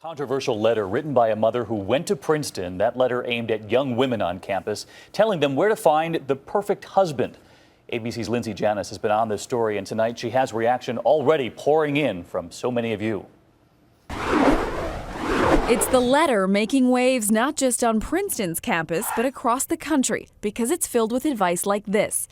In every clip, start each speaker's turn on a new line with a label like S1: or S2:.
S1: Controversial letter written by a mother who went to Princeton. That letter aimed at young women on campus, telling them where to find the perfect husband. ABC's Lindsay Janis has been on this story, and tonight she has reaction already pouring in from so many of you.
S2: It's the letter making waves not just on Princeton's campus, but across the country, because it's filled with advice like this.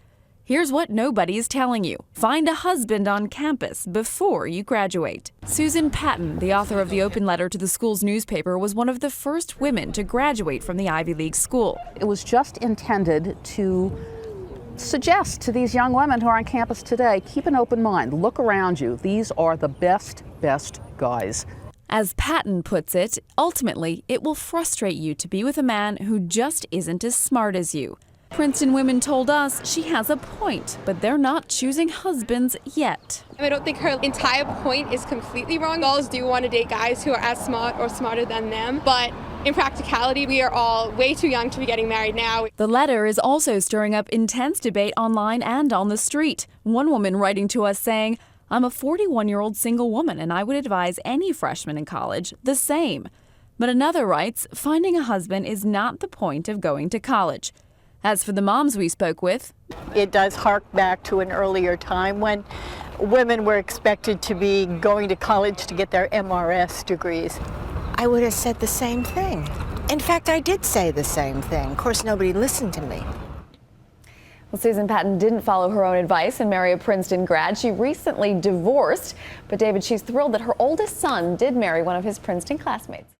S2: Here's what nobody is telling you. Find a husband on campus before you graduate. Susan Patton, the author of the open letter to the school's newspaper, was one of the first women to graduate from the Ivy League school.
S3: It was just intended to suggest to these young women who are on campus today, keep an open mind, look around you. These are the best guys.
S2: As Patton puts it, ultimately, it will frustrate you to be with a man who just isn't as smart as you. Princeton women told us she has a point, but they're not choosing husbands yet.
S4: I don't think her entire point is completely wrong. Girls do want to date guys who are as smart or smarter than them, but in practicality, we are all way too young to be getting married now.
S2: The letter is also stirring up intense debate online and on the street. One woman writing to us saying, "I'm a 41-year-old single woman and I would advise any freshman in college the same." But another writes, finding a husband is not the point of going to college. As for the moms we spoke with,
S5: it does hark back to an earlier time when women were expected to be going to college to get their MRS degrees.
S6: I would have said the same thing. In fact, I did say the same thing. Of course, nobody listened to me.
S7: Well, Susan Patton didn't follow her own advice and marry a Princeton grad. She recently divorced, but David, she's thrilled that her oldest son did marry one of his Princeton classmates.